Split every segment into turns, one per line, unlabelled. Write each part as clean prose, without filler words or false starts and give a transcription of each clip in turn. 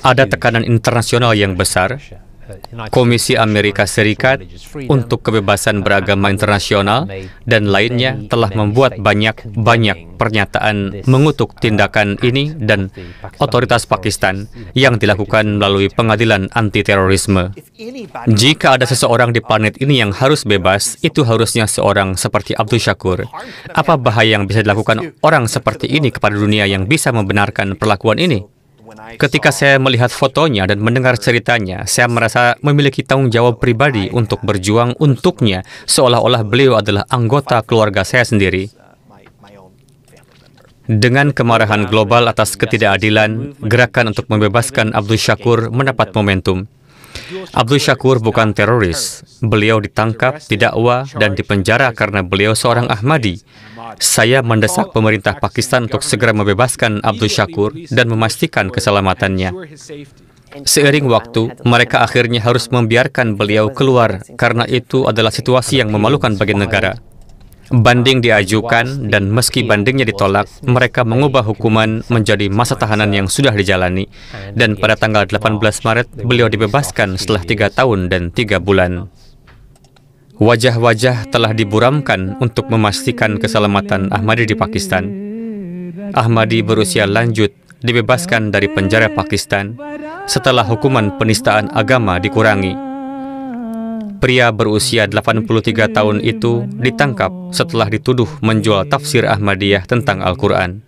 Ada tekanan internasional yang besar. Komisi Amerika Serikat untuk Kebebasan Beragama Internasional dan lainnya telah membuat banyak pernyataan mengutuk tindakan ini dan otoritas Pakistan yang dilakukan melalui pengadilan anti-terorisme. Jika ada seseorang di planet ini yang harus bebas, itu harusnya seorang seperti Abdul Shakur. Apa bahaya yang bisa dilakukan orang seperti ini kepada dunia yang bisa membenarkan perlakuan ini? Ketika saya melihat fotonya dan mendengar ceritanya, saya merasa memiliki tanggung jawab pribadi untuk berjuang untuknya, seolah-olah beliau adalah anggota keluarga saya sendiri. Dengan kemarahan global atas ketidakadilan, gerakan untuk membebaskan Abdul Shakur mendapat momentum. Abdul Shakur bukan teroris. Beliau ditangkap, didakwa, dan dipenjara karena beliau seorang Ahmadi. Saya mendesak pemerintah Pakistan untuk segera membebaskan Abdul Shakur dan memastikan keselamatannya. Seiring waktu, mereka akhirnya harus membiarkan beliau keluar karena itu adalah situasi yang memalukan bagi negara. Banding diajukan dan meski bandingnya ditolak, mereka mengubah hukuman menjadi masa tahanan yang sudah dijalani. Dan pada tanggal 18 Maret, beliau dibebaskan setelah 3 tahun dan 3 bulan. Wajah-wajah telah diburamkan untuk memastikan keselamatan Ahmadi di Pakistan. Ahmadi berusia lanjut dibebaskan dari penjara Pakistan setelah hukuman penistaan agama dikurangi. Pria berusia 83 tahun itu ditangkap setelah dituduh menjual tafsir Ahmadiyah tentang Al-Quran.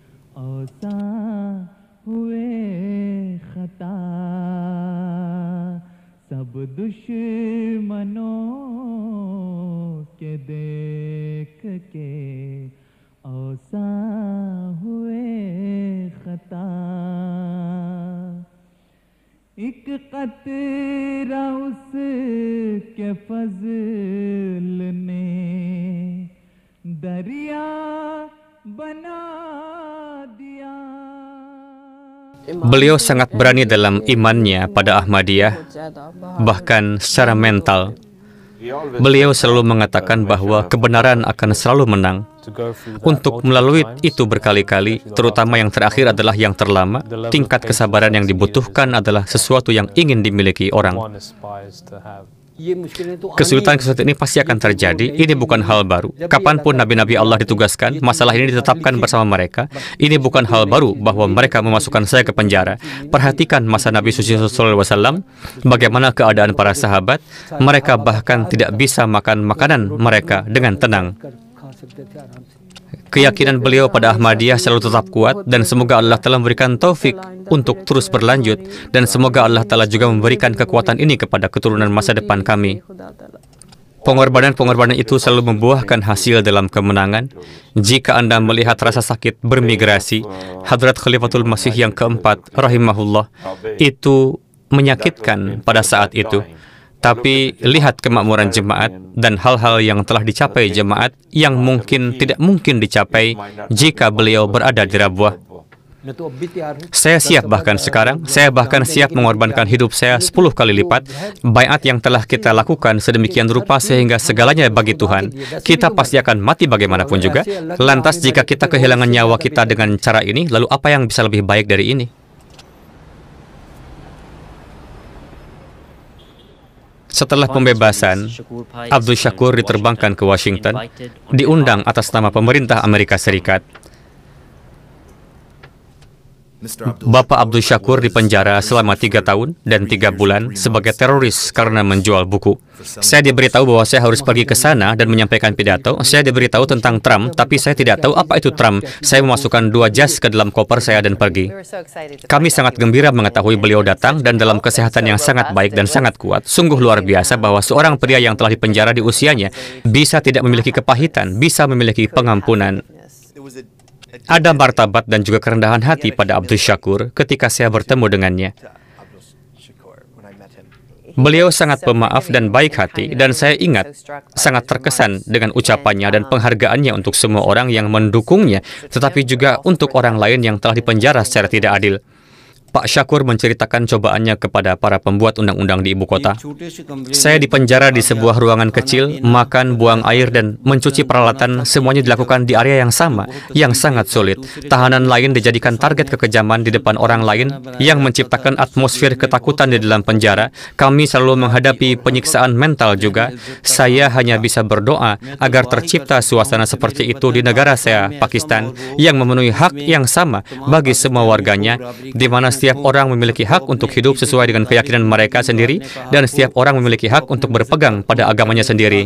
एक कतरा उसके फजल ने दरिया बना दिया.
Beliau sangat berani dalam imannya pada Ahmadiyah, bahkan secara mental. Beliau selalu mengatakan bahwa kebenaran akan selalu menang. Untuk melalui itu berkali-kali, terutama yang terakhir adalah yang terlama, tingkat kesabaran yang dibutuhkan adalah sesuatu yang ingin dimiliki orang. Kesulitan-kesulitan ini pasti akan terjadi. Ini bukan hal baru. Kapanpun nabi-nabi Allah ditugaskan, masalah ini ditetapkan bersama mereka. Ini bukan hal baru bahwa mereka memasukkan saya ke penjara. Perhatikan masa Nabi Suci SAW, bagaimana keadaan para sahabat. Mereka bahkan tidak bisa makan makanan mereka dengan tenang. Keyakinan beliau pada Ahmadiyah selalu tetap kuat dan semoga Allah telah memberikan taufik untuk terus berlanjut dan semoga Allah Ta'ala juga memberikan kekuatan ini kepada keturunan masa depan kami. Pengorbanan-pengorbanan itu selalu membuahkan hasil dalam kemenangan. Jika Anda melihat rasa sakit bermigrasi, Hadrat Khalifatul Masih yang keempat, rahimahullah, itu menyakitkan pada saat itu. Tapi lihat kemakmuran jemaat dan hal-hal yang telah dicapai jemaat yang mungkin tidak mungkin dicapai jika beliau berada di Rabwah. Saya siap bahkan sekarang, saya bahkan siap mengorbankan hidup saya 10 kali lipat. Baiat yang telah kita lakukan sedemikian rupa sehingga segalanya bagi Tuhan. Kita pasti akan mati bagaimanapun juga. Lantas jika kita kehilangan nyawa kita dengan cara ini, lalu apa yang bisa lebih baik dari ini? Setelah pembebasan, Abdul Shakur diterbangkan ke Washington, diundang atas nama pemerintah Amerika Serikat. Bapak Abdul Shakur dipenjara selama 3 tahun dan 3 bulan sebagai teroris karena menjual buku. Saya diberitahu bahwa saya harus pergi ke sana dan menyampaikan pidato. Saya diberitahu tentang Trump, tapi saya tidak tahu apa itu Trump. Saya memasukkan 2 jas ke dalam koper saya dan pergi. Kami sangat gembira mengetahui beliau datang dan dalam kesehatan yang sangat baik dan sangat kuat. Sungguh luar biasa bahwa seorang pria yang telah dipenjara di usianya bisa tidak memiliki kepahitan, bisa memiliki pengampunan. Ada martabat dan juga kerendahan hati pada Abdul Shakur ketika saya bertemu dengannya. Beliau sangat pemaaf dan baik hati, dan saya ingat sangat terkesan dengan ucapannya dan penghargaannya untuk semua orang yang mendukungnya, tetapi juga untuk orang lain yang telah dipenjara secara tidak adil. Pak Syakur menceritakan cobaannya kepada para pembuat undang-undang di ibu kota. Saya dipenjara di sebuah ruangan kecil, makan, buang air, dan mencuci peralatan semuanya dilakukan di area yang sama, yang sangat sulit. Tahanan lain dijadikan target kekejaman di depan orang lain yang menciptakan atmosfer ketakutan di dalam penjara. Kami selalu menghadapi penyiksaan mental juga. Saya hanya bisa berdoa agar tercipta suasana seperti itu di negara saya, Pakistan, yang memenuhi hak yang sama bagi semua warganya, di mana setiap orang memiliki hak untuk hidup sesuai dengan keyakinan mereka sendiri, dan setiap orang memiliki hak untuk berpegang pada agamanya sendiri.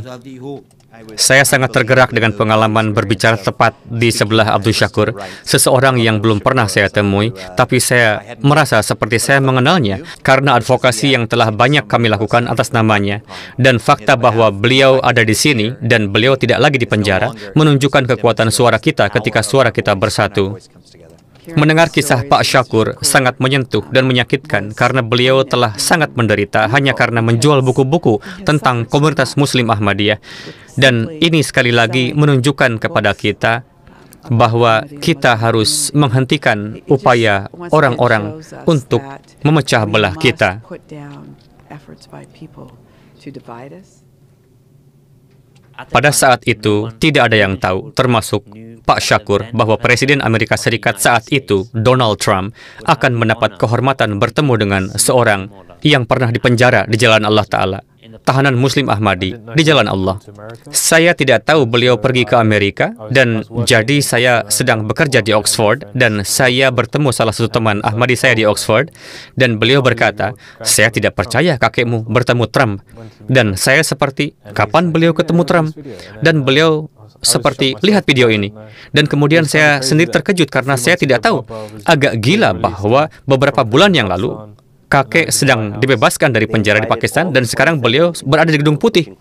Saya sangat tergerak dengan pengalaman berbicara tepat di sebelah Abdul Syakur, seseorang yang belum pernah saya temui, tapi saya merasa seperti saya mengenalnya karena advokasi yang telah banyak kami lakukan atas namanya. Dan fakta bahwa beliau ada di sini dan beliau tidak lagi di penjara menunjukkan kekuatan suara kita ketika suara kita bersatu. Mendengar kisah Pak Syakur sangat menyentuh dan menyakitkan karena beliau telah sangat menderita hanya karena menjual buku-buku tentang komunitas Muslim Ahmadiyah. Dan ini sekali lagi menunjukkan kepada kita bahwa kita harus menghentikan upaya orang-orang untuk memecah belah kita. Pada saat itu, tidak ada yang tahu, termasuk Pak Syakur, bahwa Presiden Amerika Serikat saat itu, Donald Trump, akan mendapat kehormatan bertemu dengan seorang yang pernah dipenjara di jalan Allah Ta'ala, tahanan Muslim Ahmadi di jalan Allah. Saya tidak tahu beliau pergi ke Amerika, dan jadi saya sedang bekerja di Oxford, dan saya bertemu salah satu teman Ahmadi saya di Oxford, dan beliau berkata, "Saya tidak percaya kakekmu bertemu Trump." Dan saya seperti, kapan beliau ketemu Trump? Dan beliau seperti, lihat video ini. Dan kemudian saya sendiri terkejut karena saya tidak tahu. Agak gila bahwa beberapa bulan yang lalu, kakek sedang dibebaskan dari penjara di Pakistan dan sekarang beliau berada di Gedung Putih.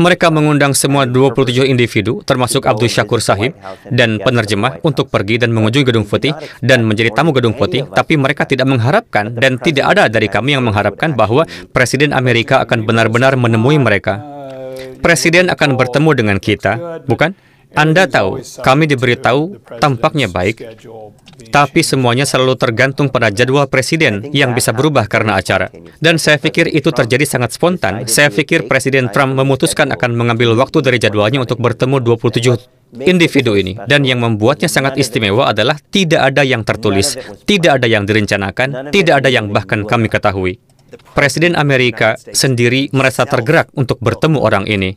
Mereka mengundang semua 27 individu, termasuk Abdul Syakur Sahib dan penerjemah untuk pergi dan mengunjungi Gedung Putih dan menjadi tamu Gedung Putih, tapi mereka tidak mengharapkan dan tidak ada dari kami yang mengharapkan bahwa Presiden Amerika akan benar-benar menemui mereka. Presiden akan bertemu dengan kita, bukan? Anda tahu, kami diberitahu tampaknya baik, tapi semuanya selalu tergantung pada jadwal presiden yang bisa berubah karena acara. Dan saya pikir itu terjadi sangat spontan. Saya pikir Presiden Trump memutuskan akan mengambil waktu dari jadwalnya untuk bertemu 27 individu ini. Dan yang membuatnya sangat istimewa adalah tidak ada yang tertulis, tidak ada yang direncanakan, tidak ada yang bahkan kami ketahui. Presiden Amerika sendiri merasa tergerak untuk bertemu orang ini.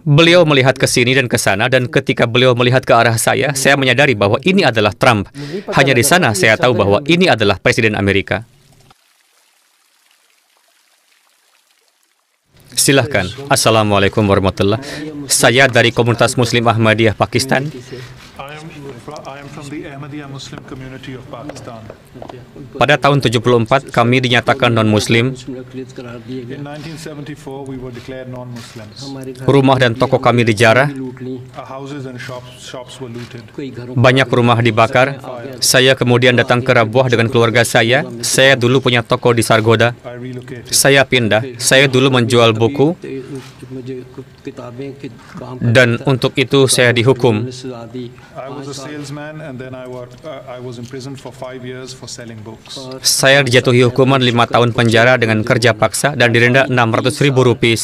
Beliau melihat ke sini dan ke sana, dan ketika beliau melihat ke arah saya menyadari bahwa ini adalah Trump. Hanya di sana saya tahu bahwa ini adalah Presiden Amerika. Silahkan. Assalamualaikum warahmatullahi wabarakatuh. Saya dari komunitas Muslim Ahmadiyah Pakistan. Pada tahun 74, kami dinyatakan non-Muslim. Rumah dan toko kami dijarah. Banyak rumah dibakar. Saya kemudian datang ke Rabuah dengan keluarga saya. Saya dulu punya toko di Sargodha. Saya pindah. Saya dulu menjual buku. Dan untuk itu saya dihukum. Saya dijatuhi hukuman 5 tahun penjara dengan kerja paksa dan didenda 600.000 rupiah.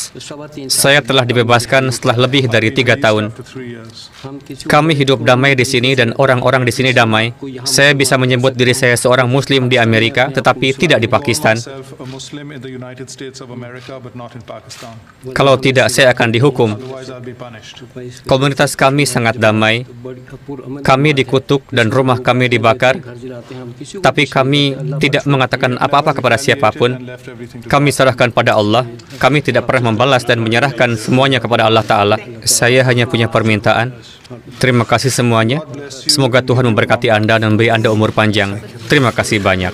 Saya telah dibebaskan setelah lebih dari 3 tahun. Kami hidup damai di sini dan orang-orang di sini damai. Saya bisa menyebut diri saya seorang Muslim di Amerika, tetapi tidak di Pakistan. Kalau tidak, saya akan dihukum. Komunitas kami sangat damai. Kami dikutuk dan rumah kami dibakar, tapi kami tidak mengatakan apa-apa kepada siapapun. Kami serahkan pada Allah. Kami tidak pernah membalas dan menyerahkan semuanya kepada Allah Ta'ala. Saya hanya punya permintaan. Terima kasih semuanya. Semoga Tuhan memberkati Anda dan memberi Anda umur panjang. Terima kasih banyak.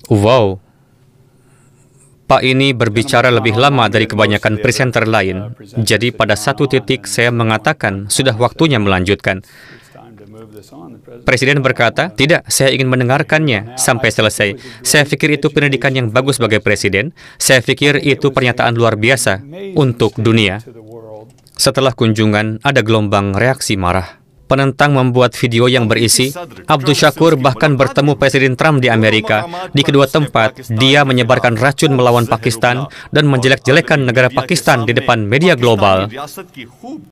Wow. Pak ini berbicara lebih lama dari kebanyakan presenter lain. Jadi pada satu titik saya mengatakan sudah waktunya melanjutkan. Presiden berkata, tidak, saya ingin mendengarkannya sampai selesai. Saya pikir itu pendidikan yang bagus sebagai presiden. Saya pikir itu pernyataan luar biasa untuk dunia. Setelah kunjungan, ada gelombang reaksi marah. penentang membuat video yang berisi, Abdul Shakur bahkan bertemu Presiden Trump di Amerika. Di kedua tempat, dia menyebarkan racun melawan Pakistan dan menjelek-jelekan negara Pakistan di depan media global.